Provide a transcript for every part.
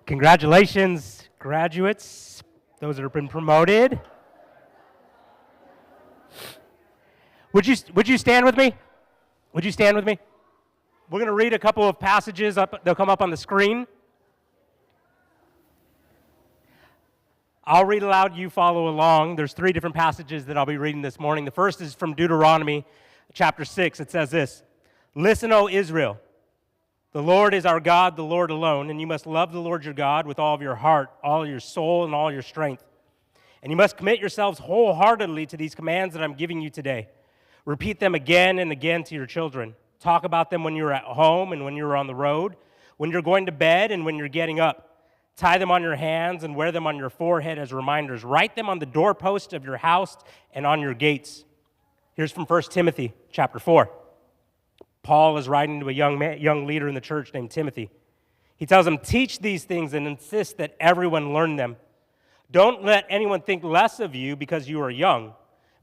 Congratulations, graduates, those that have been promoted. Would you stand with me? Would you stand with me? We're going to read a couple of passages. They'll come up on the screen. I'll read aloud, you follow along. There's 3 different passages that I'll be reading this morning. The first is from Deuteronomy chapter 6. It says this, "Listen, O Israel, the Lord is our God, the Lord alone, and you must love the Lord your God with all of your heart, all your soul, and all your strength. And you must commit yourselves wholeheartedly to these commands that I'm giving you today. Repeat them again and again to your children. Talk about them when you're at home and when you're on the road, when you're going to bed and when you're getting up. Tie them on your hands and wear them on your forehead as reminders. Write them on the doorposts of your house and on your gates." Here's from 1 Timothy chapter 4. Paul is writing to a young leader in the church named Timothy. He tells him, "Teach these things and insist that everyone learn them. Don't let anyone think less of you because you are young.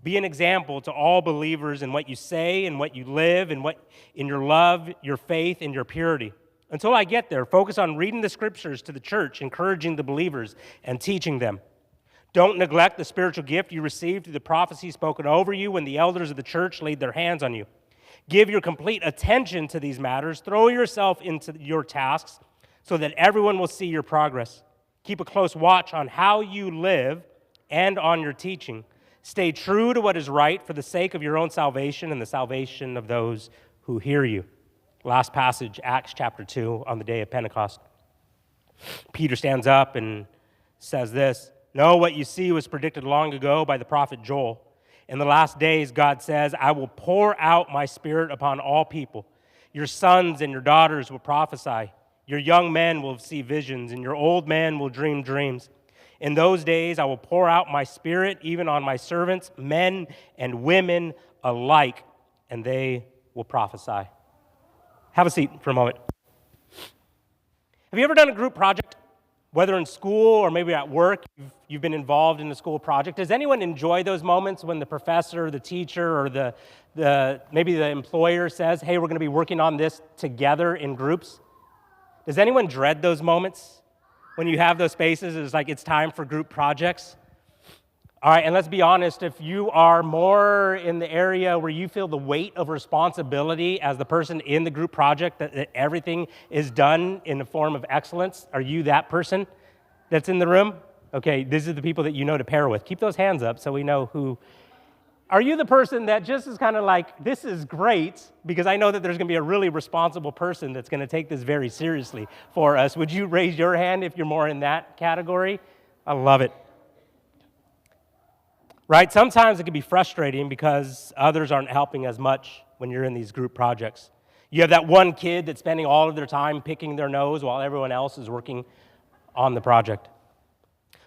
Be an example to all believers in what you say and what you live and in your love, your faith, and your purity. Until I get there, focus on reading the scriptures to the church, encouraging the believers, and teaching them. Don't neglect the spiritual gift you received through the prophecy spoken over you when the elders of the church laid their hands on you. Give your complete attention to these matters. Throw yourself into your tasks so that everyone will see your progress. Keep a close watch on how you live and on your teaching. Stay true to what is right for the sake of your own salvation and the salvation of those who hear you." Last passage, Acts chapter 2, on the day of Pentecost. Peter stands up and says this, "Know what you see was predicted long ago by the prophet Joel. In the last days, God says, I will pour out my spirit upon all people. Your sons and your daughters will prophesy. Your young men will see visions, and your old men will dream dreams. In those days, I will pour out my spirit even on my servants, men and women alike, and they will prophesy." Have a seat for a moment. Have you ever done a group project? Whether in school or maybe at work, you've been involved in a school project. Does anyone enjoy those moments when the professor, the teacher, or maybe the employer says, "Hey, we're going to be working on this together in groups"? Does anyone dread those moments when you have those spaces? It's like it's time for group projects. All right, and let's be honest, if you are more in the area where you feel the weight of responsibility as the person in the group project, that everything is done in a form of excellence, are you that person that's in the room? Okay, these are the people that you know to pair with. Keep those hands up so we know who. Are you the person that just is kind of like, this is great, because I know that there's going to be a really responsible person that's going to take this very seriously for us? Would you raise your hand if you're more in that category? I love it. Right? Sometimes it can be frustrating because others aren't helping as much when you're in these group projects. You have that one kid that's spending all of their time picking their nose while everyone else is working on the project.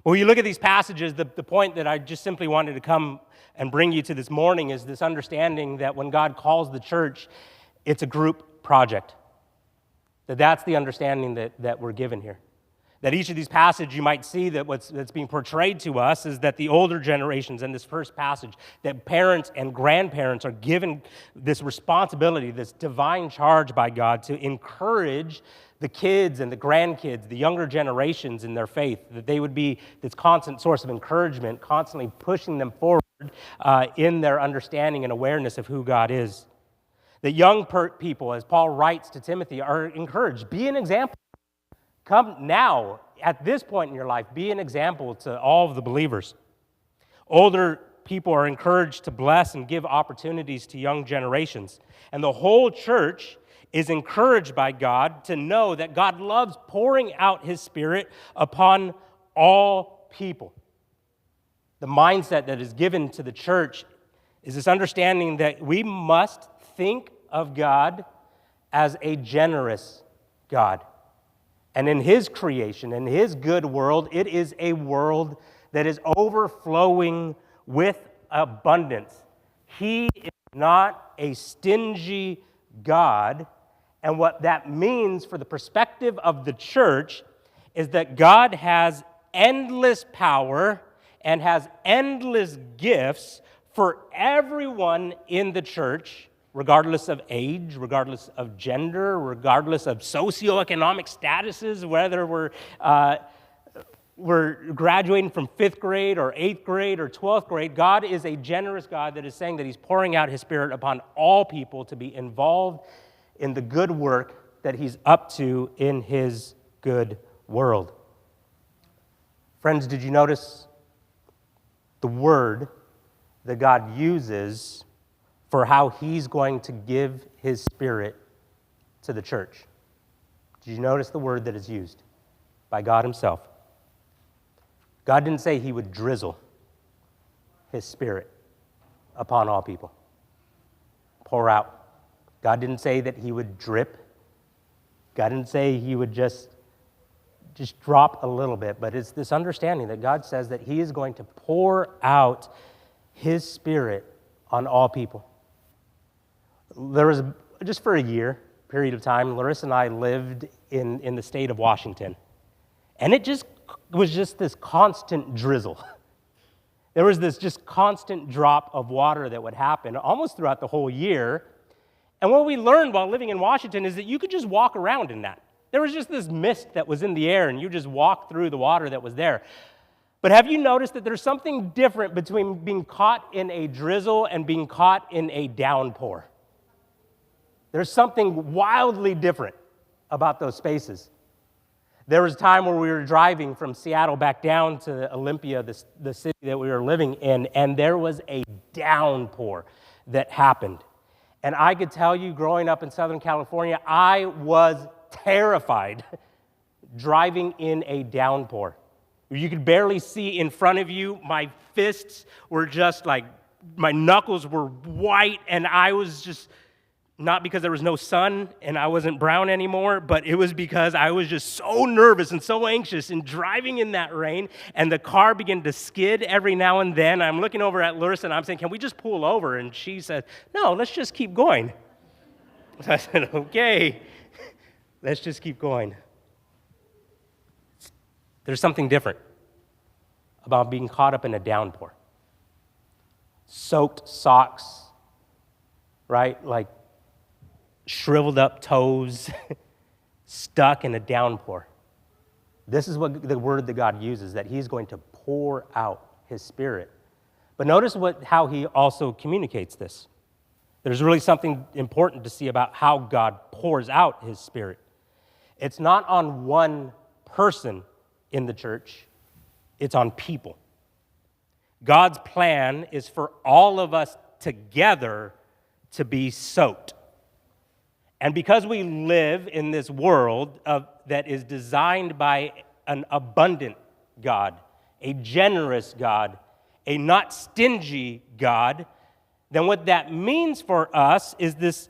When you look at these passages, the point that I just simply wanted to come and bring you to this morning is this understanding that when God calls the church, it's a group project. That's the understanding that we're given here. That each of these passages you might see that that's being portrayed to us is that the older generations in this first passage, that parents and grandparents are given this responsibility, this divine charge by God to encourage the kids and the grandkids, the younger generations in their faith, that they would be this constant source of encouragement, constantly pushing them forward in their understanding and awareness of who God is. The young people, as Paul writes to Timothy, are encouraged. Be an example. Come now, at this point in your life, be an example to all of the believers. Older people are encouraged to bless and give opportunities to young generations. And the whole church is encouraged by God to know that God loves pouring out His Spirit upon all people. The mindset that is given to the church is this understanding that we must think of God as a generous God. And in His creation, in His good world, it is a world that is overflowing with abundance. He is not a stingy God. And what that means for the perspective of the church is that God has endless power and has endless gifts for everyone in the church regardless of age, regardless of gender, regardless of socioeconomic statuses, whether we're graduating from 5th grade or 8th grade or 12th grade. God is a generous God that is saying that he's pouring out his Spirit upon all people to be involved in the good work that he's up to in his good world. Friends, did you notice the word that God uses for how he's going to give his Spirit to the church? Did you notice the word that is used by God himself? God didn't say he would drizzle his Spirit upon all people, pour out. God didn't say that he would drip. God didn't say he would just drop a little bit, but it's this understanding that God says that he is going to pour out his Spirit on all people. There was, just for a year, period of time, Larissa and I lived in the state of Washington, and it was just this constant drizzle. There was this just constant drop of water that would happen almost throughout the whole year. And what we learned while living in Washington is that you could just walk around in that. There was just this mist that was in the air, and you just walked through the water that was there. But have you noticed that there's something different between being caught in a drizzle and being caught in a downpour? There's something wildly different about those spaces. There was a time where we were driving from Seattle back down to Olympia, the city that we were living in, and there was a downpour that happened. And I could tell you, growing up in Southern California, I was terrified driving in a downpour. You could barely see in front of you. My fists were just like, my knuckles were white, and I was just, not because there was no sun and I wasn't brown anymore, but it was because I was just so nervous and so anxious in driving in that rain, and the car began to skid every now and then. I'm looking over at Larissa and I'm saying, can we just pull over? And she said, no, let's just keep going. So I said, okay, let's just keep going. There's something different about being caught up in a downpour. Soaked socks, right? Like shriveled up toes, stuck in a downpour. This is what the word that God uses, that he's going to pour out his Spirit. But notice how he also communicates this. There's really something important to see about how God pours out his Spirit. It's not on one person in the church, it's on people. God's plan is for all of us together to be soaked. And because we live in this world that is designed by an abundant God, a generous God, a not stingy God, then what that means for us is this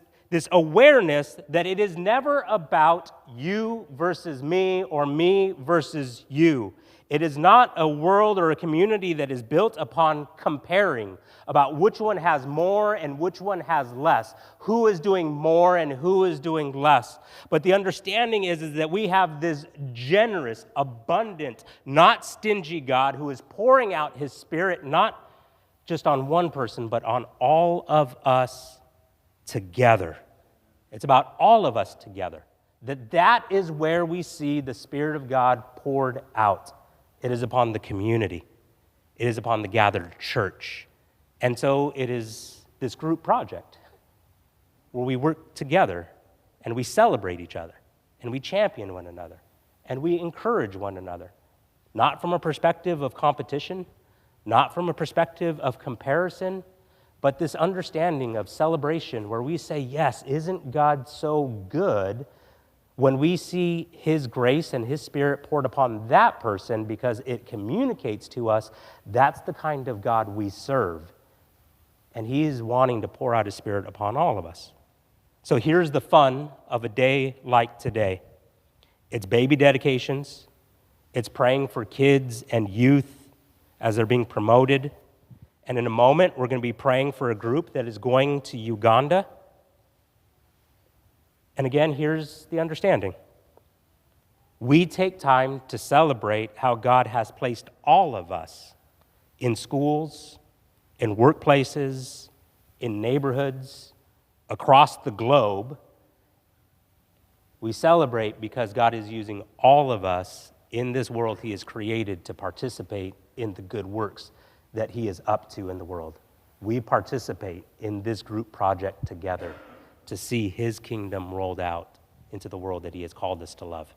awareness that it is never about you versus me or me versus you. It is not a world or a community that is built upon comparing about which one has more and which one has less, who is doing more and who is doing less. But the understanding is that we have this generous, abundant, not stingy God who is pouring out his Spirit not just on one person, but on all of us together. It's about all of us together. That is where we see the Spirit of God poured out. It is upon the community. It is upon the gathered church. And so it is this group project where we work together and we celebrate each other and we champion one another and we encourage one another, not from a perspective of competition, not from a perspective of comparison, but this understanding of celebration where we say, yes, isn't God so good when we see his grace and his Spirit poured upon that person because it communicates to us that's the kind of God we serve. And he's wanting to pour out his Spirit upon all of us. So here's the fun of a day like today. It's baby dedications. It's praying for kids and youth as they're being promoted. And in a moment, we're going to be praying for a group that is going to Uganda. And again, here's the understanding. We take time to celebrate how God has placed all of us in schools, in workplaces, in neighborhoods, across the globe, we celebrate because God is using all of us in this world He has created to participate in the good works that He is up to in the world. We participate in this group project together to see His kingdom rolled out into the world that He has called us to love.